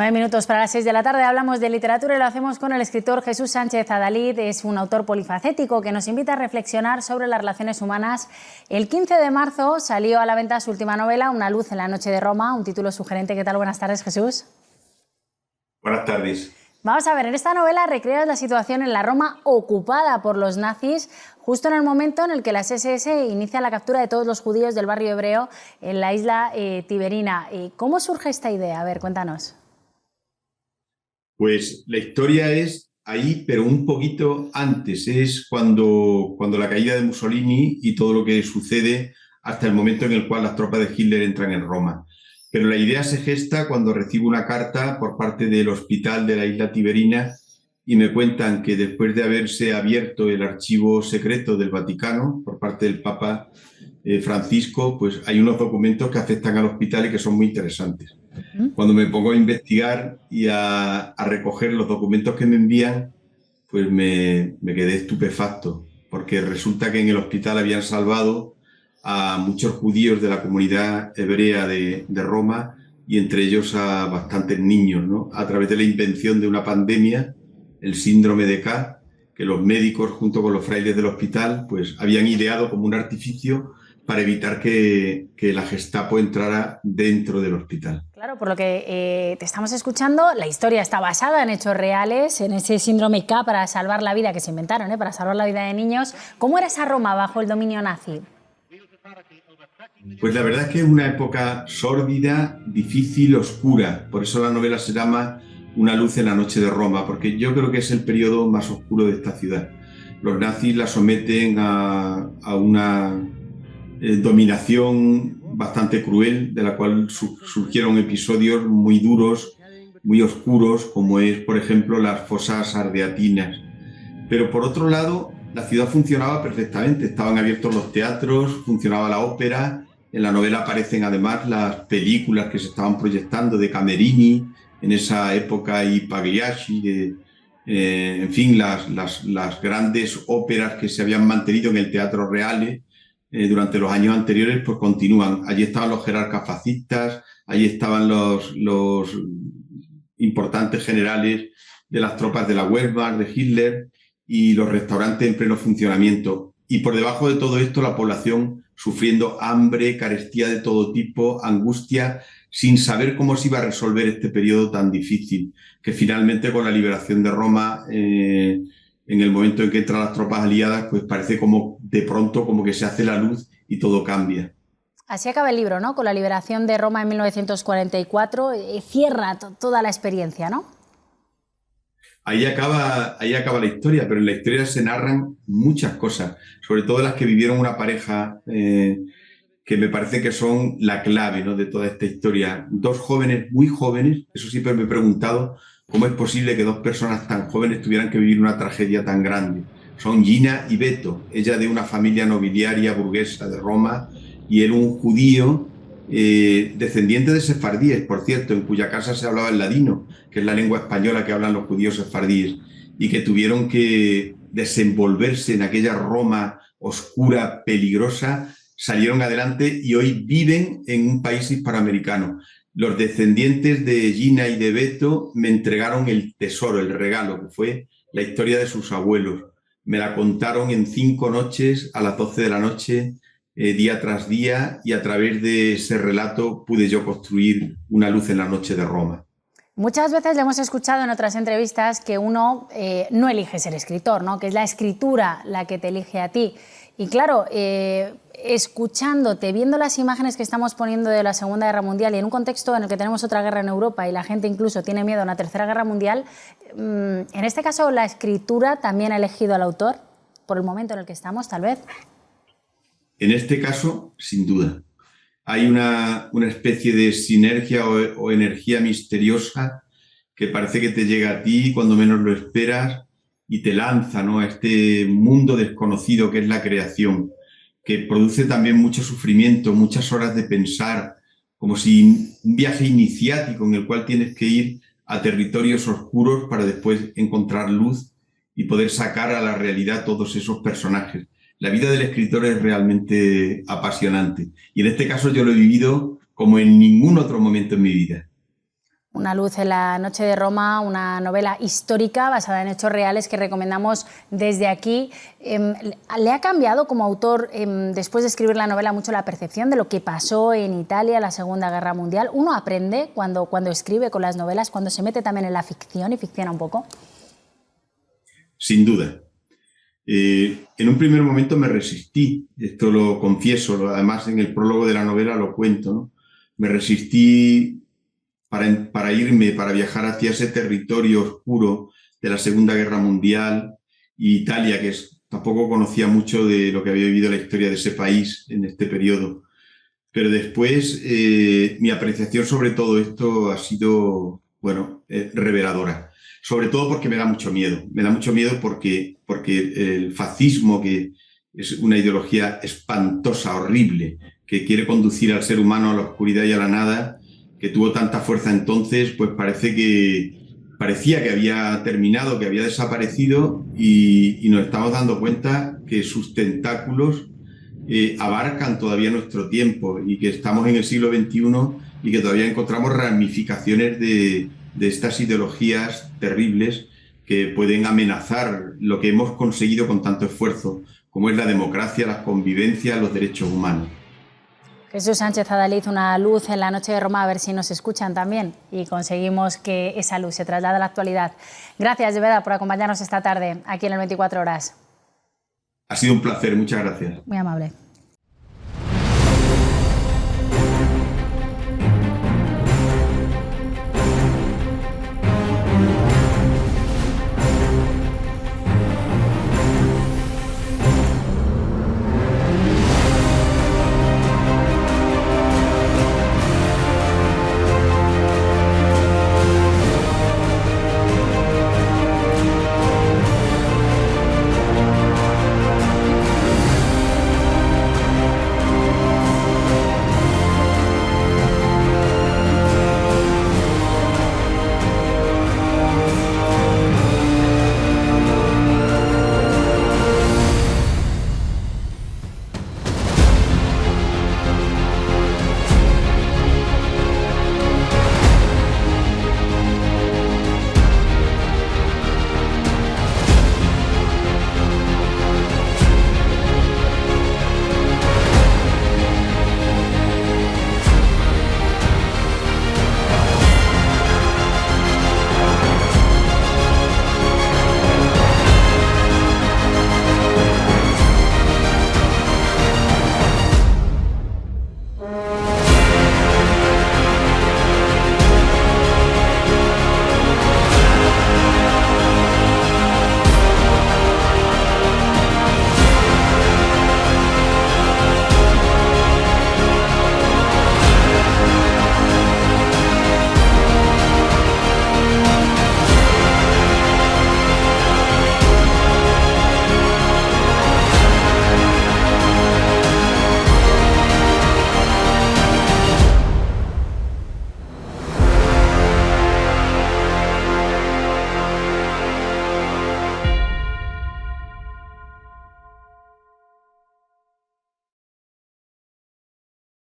9 minutos para las 6 de la tarde. Hablamos de literatura y lo hacemos con el escritor Jesús Sánchez Adalid. Es un autor polifacético que nos invita a reflexionar sobre las relaciones humanas. El 15 de marzo salió a la venta su última novela, Una luz en la noche de Roma, un título sugerente. ¿Qué tal? Buenas tardes, Jesús. Buenas tardes. Vamos a ver, en esta novela recreas la situación en la Roma ocupada por los nazis, justo en el momento en el que las SS inicia la captura de todos los judíos del barrio hebreo en la isla Tiberina. ¿Cómo surge esta idea? A ver, cuéntanos. Pues la historia es ahí, pero un poquito antes. Es cuando la caída de Mussolini y todo lo que sucede hasta el momento en el cual las tropas de Hitler entran en Roma. Pero la idea se gesta cuando recibo una carta por parte del hospital de la isla Tiberina y me cuentan que después de haberse abierto el archivo secreto del Vaticano por parte del Papa Francisco, pues hay unos documentos que afectan al hospital y que son muy interesantes. Cuando me pongo a investigar y a recoger los documentos que me envían, pues me quedé estupefacto, porque resulta que en el hospital habían salvado a muchos judíos de la comunidad hebrea de Roma y entre ellos a bastantes niños, ¿no? A través de la invención de una pandemia, el síndrome de K, que los médicos junto con los frailes del hospital pues habían ideado como un artificio para evitar que la Gestapo entrara dentro del hospital. Claro, por lo que te estamos escuchando, la historia está basada en hechos reales, en ese síndrome K para salvar la vida que se inventaron, para salvar la vida de niños. ¿Cómo era esa Roma bajo el dominio nazi? Pues la verdad es que es una época sórdida, difícil, oscura. Por eso la novela se llama Una luz en la noche de Roma, porque yo creo que es el periodo más oscuro de esta ciudad. Los nazis la someten a una dominación bastante cruel, de la cual surgieron episodios muy duros, muy oscuros, como es, por ejemplo, las fosas ardeatinas. Pero por otro lado, la ciudad funcionaba perfectamente. Estaban abiertos los teatros, funcionaba la ópera. En la novela aparecen además las películas que se estaban proyectando de Camerini en esa época y Pagliacci, en fin, las grandes óperas que se habían mantenido en el Teatro Reale durante los años anteriores, pues continúan. Allí estaban los jerarcas fascistas, allí estaban los importantes generales de las tropas de la Wehrmacht, de Hitler, y los restaurantes en pleno funcionamiento. Y por debajo de todo esto, la población sufriendo hambre, carestía de todo tipo, angustia, sin saber cómo se iba a resolver este periodo tan difícil, que finalmente con la liberación de Roma, en el momento en que entran las tropas aliadas, pues parece como de pronto como que se hace la luz y todo cambia. Así acaba el libro, ¿no? Con la liberación de Roma en 1944, cierra toda la experiencia, ¿no? Ahí acaba la historia, pero en la historia se narran muchas cosas, sobre todo las que vivieron una pareja que me parece que son la clave, ¿no?, de toda esta historia. Dos jóvenes, muy jóvenes, eso siempre me he preguntado, ¿cómo es posible que dos personas tan jóvenes tuvieran que vivir una tragedia tan grande? Son Gina y Beto, ella de una familia nobiliaria burguesa de Roma y él un judío descendiente de sefardíes, por cierto, en cuya casa se hablaba el ladino, que es la lengua española que hablan los judíos sefardíes, y que tuvieron que desenvolverse en aquella Roma oscura, peligrosa, salieron adelante y hoy viven en un país hispanoamericano. Los descendientes de Gina y de Beto me entregaron el tesoro, el regalo, que fue la historia de sus abuelos. Me la contaron en 5 noches, a las 12 de la noche, día tras día, y a través de ese relato pude yo construir una luz en la noche de Roma. Muchas veces le hemos escuchado en otras entrevistas que uno no elige ser escritor, ¿no?, que es la escritura la que te elige a ti. Y claro, escuchándote, viendo las imágenes que estamos poniendo de la Segunda Guerra Mundial y en un contexto en el que tenemos otra guerra en Europa y la gente incluso tiene miedo a una tercera guerra mundial, en este caso la escritura también ha elegido al autor por el momento en el que estamos, tal vez. En este caso, sin duda. Hay una especie de sinergia o energía misteriosa que parece que te llega a ti cuando menos lo esperas y te lanza, ¿no?, a este mundo desconocido que es la creación, que produce también mucho sufrimiento, muchas horas de pensar, como si un viaje iniciático en el cual tienes que ir a territorios oscuros para después encontrar luz y poder sacar a la realidad todos esos personajes. La vida del escritor es realmente apasionante y en este caso yo lo he vivido como en ningún otro momento en mi vida. Una luz en la noche de Roma, una novela histórica basada en hechos reales que recomendamos desde aquí. ¿Le ha cambiado como autor, después de escribir la novela, mucho la percepción de lo que pasó en Italia en la Segunda Guerra Mundial? ¿Uno aprende cuando escribe con las novelas, cuando se mete también en la ficción y ficciona un poco? Sin duda. En un primer momento me resistí, esto lo confieso, además en el prólogo de la novela lo cuento, ¿no? Me resistí para viajar hacia ese territorio oscuro de la Segunda Guerra Mundial y Italia, que tampoco conocía mucho de lo que había vivido la historia de ese país en este periodo. Pero después mi apreciación sobre todo esto ha sido, bueno, reveladora. Sobre todo porque me da mucho miedo. Me da mucho miedo porque el fascismo, que es una ideología espantosa, horrible, que quiere conducir al ser humano a la oscuridad y a la nada, que tuvo tanta fuerza entonces, pues parecía que había terminado, que había desaparecido y nos estamos dando cuenta que sus tentáculos abarcan todavía nuestro tiempo y que estamos en el siglo XXI y que todavía encontramos ramificaciones de estas ideologías terribles que pueden amenazar lo que hemos conseguido con tanto esfuerzo, como es la democracia, la convivencia, los derechos humanos. Jesús Sánchez Adalid, una luz en la noche de Roma, a ver si nos escuchan también y conseguimos que esa luz se traslade a la actualidad. Gracias de verdad por acompañarnos esta tarde aquí en el 24 Horas. Ha sido un placer, muchas gracias. Muy amable.